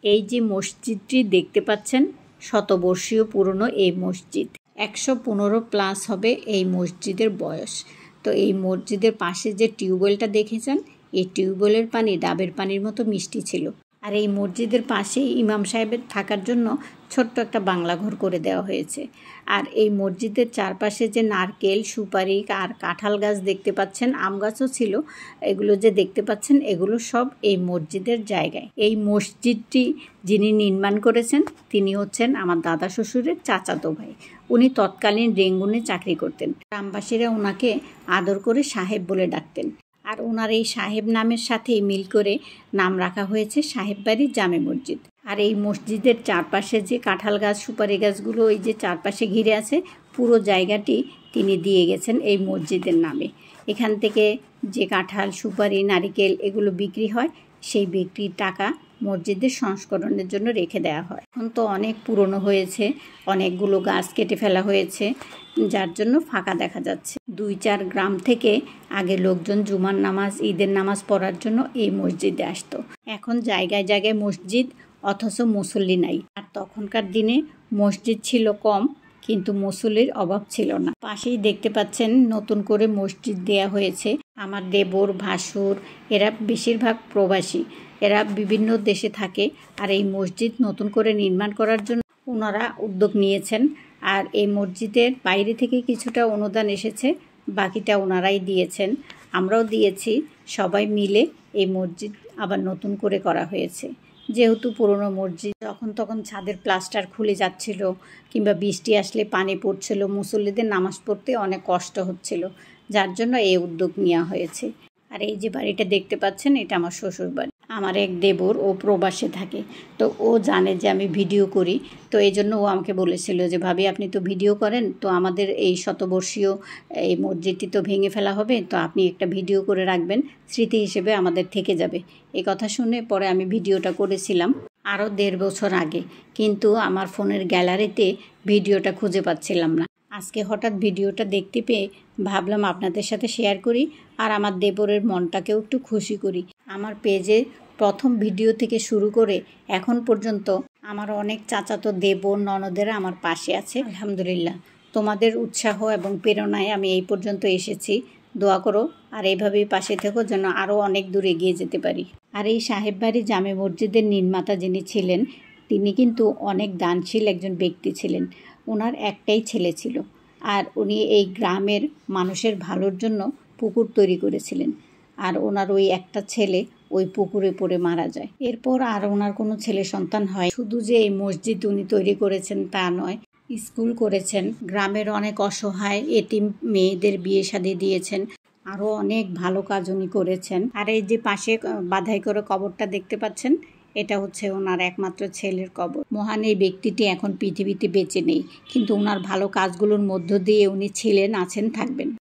এই যে মসজিদটি দেখতে পাচ্ছেন শতবর্ষীয় পুরনো এই মসজিদ 115+ হবে এই মসজিদের বয়স। তো এই মসজিদের পাশে যে টিউবওয়েলটা দেখেছেন এই টিউবওয়েলের পানি ডাবের পানির মতো মিষ্টি ছিল। আর এই মসজিদের পাশেই ইমাম সাহেবের থাকার জন্য ছোট্ট একটা বাংলা ঘর করে দেওয়া হয়েছে। আর এই মসজিদের চারপাশে যে নারকেল, সুপারি আর কাঁঠাল গাছ দেখতে পাচ্ছেন, আম গাছও ছিল, এগুলো যে দেখতে পাচ্ছেন এগুলো সব এই মসজিদের জায়গায়। এই মসজিদটি যিনি নির্মাণ করেছেন তিনি হচ্ছেন আমার দাদা শ্বশুরের চাচাতো ভাই। উনি তৎকালীন রেঙ্গুনে চাকরি করতেন। গ্রামবাসীরা ওনাকে আদর করে সাহেব বলে ডাকতেন। আর ওনার এই সাহেব নামের সাথেই মিল করে নাম রাখা হয়েছে সাহেব বাড়ি জামে মসজিদ। আর এই মসজিদের চারপাশে যে কাঁঠাল গাছ, সুপারি গাছগুলো এই যে চারপাশে ঘিরে আছে, পুরো জায়গাটি তিনি দিয়ে গেছেন এই মসজিদের নামে। এখান থেকে যে কাঁঠাল, সুপারি, নারিকেল এগুলো বিক্রি হয়, সেই বিক্রির টাকা মসজিদের সংস্করণের জন্য রেখে দেওয়া হয়। এখন তো অনেক পুরনো হয়েছে, অনেকগুলো গাছ কেটে ফেলা হয়েছে, যার জন্য ফাঁকা দেখা যাচ্ছে। 2-4 গ্রাম থেকে আগে লোকজন জুমার নামাজ, ঈদের নামাজ পড়ার জন্য এই মসজিদে আসতো। এখন জায়গায় জায়গায় মসজিদ, অথচ মুসল্লি নাই। আর তখনকার দিনে মসজিদ ছিল কম, কিন্তু মুসল্লির অভাব ছিল না। পাশেই দেখতে পাচ্ছেন নতুন করে মসজিদ দেয়া হয়েছে। আমার দেবর, ভাসুর এরা বেশিরভাগ প্রবাসী, এরা বিভিন্ন দেশে থাকে। আর এই মসজিদ নতুন করে নির্মাণ করার জন্য ওনারা উদ্যোগ নিয়েছেন। আর এই মসজিদের বাইরে থেকে কিছুটা অনুদান এসেছে, বাকিটা ওনারাই দিয়েছেন, আমরাও দিয়েছি। সবাই মিলে এই মসজিদ আবার নতুন করে করা হয়েছে। যেহেতু পুরনো মসজিদ, যখন তখন ছাদের প্লাস্টার খুলে যাচ্ছিল কিংবা বৃষ্টি আসলে পানি পড়ছিল, মুসল্লিদের নামাজ পড়তে অনেক কষ্ট হচ্ছিল, যার জন্য এই উদ্যোগ নেওয়া হয়েছে। আর এই যে বাড়িটা দেখতে পাচ্ছেন এটা আমার শ্বশুর বাড়ি। আমার এক দেবর, ও প্রবাসে থাকে, তো ও জানে যে আমি ভিডিও করি, তো এই জন্য ও আমাকে বলেছিল যে ভাবি আপনি তো ভিডিও করেন, তো আমাদের এই শতবর্ষীয় এই মসজিদটি তো ভেঙে ফেলা হবে, তো আপনি একটা ভিডিও করে রাখবেন, স্মৃতি হিসেবে আমাদের থেকে যাবে। এই কথা শুনে পরে আমি ভিডিওটা করেছিলাম আরও 1.5 বছর আগে, কিন্তু আমার ফোনের গ্যালারিতে ভিডিওটা খুঁজে পাচ্ছিলাম না। আজকে হঠাৎ ভিডিওটা দেখতে পেয়ে ভাবলাম আপনাদের সাথে শেয়ার করি, আর আমার দেবরের মনটাকেও একটু খুশি করি। আমার পেজে প্রথম ভিডিও থেকে শুরু করে এখন পর্যন্ত আমার অনেক চাচাতো দেবর, ননদেরা আমার পাশে আছে। আলহামদুলিল্লাহ, তোমাদের উৎসাহ এবং প্রেরণায় আমি এই পর্যন্ত এসেছি। দোয়া করো আর এইভাবেই পাশে থেকো যেন আরও অনেক দূর এগিয়ে যেতে পারি। আর এই সাহেব বাড়ি জামে মসজিদের নির্মাতা যিনি ছিলেন, তিনি কিন্তু অনেক দানশীল একজন ব্যক্তি ছিলেন। ওনার একটাই ছেলে ছিল, আর উনি এই গ্রামের মানুষের ভালোর জন্য পুকুর তৈরি করেছিলেন। আর ওনার ওই একটা ছেলে ওই পুকুরে পড়ে মারা যায়। এরপর আর ওনার কোনো ছেলে সন্তান হয়। শুধু যে এই মসজিদ উনি তৈরি করেছেন তা নয়, স্কুল করেছেন, গ্রামের অনেক অসহায় এতিম মেয়েদের বিয়ে শাদী দিয়েছেন, আরও অনেক ভালো কাজ উনি করেছেন। আর এই যে পাশে বাধাই করে কবরটা দেখতে পাচ্ছেন, এটা হচ্ছে ওনার একমাত্র ছেলের কবর। মহান এই ব্যক্তিটি এখন পৃথিবীতে বেঁচে নেই, কিন্তু ওনার ভালো কাজগুলোর মধ্য দিয়ে উনি ছিলেন, আছেন, থাকবেন।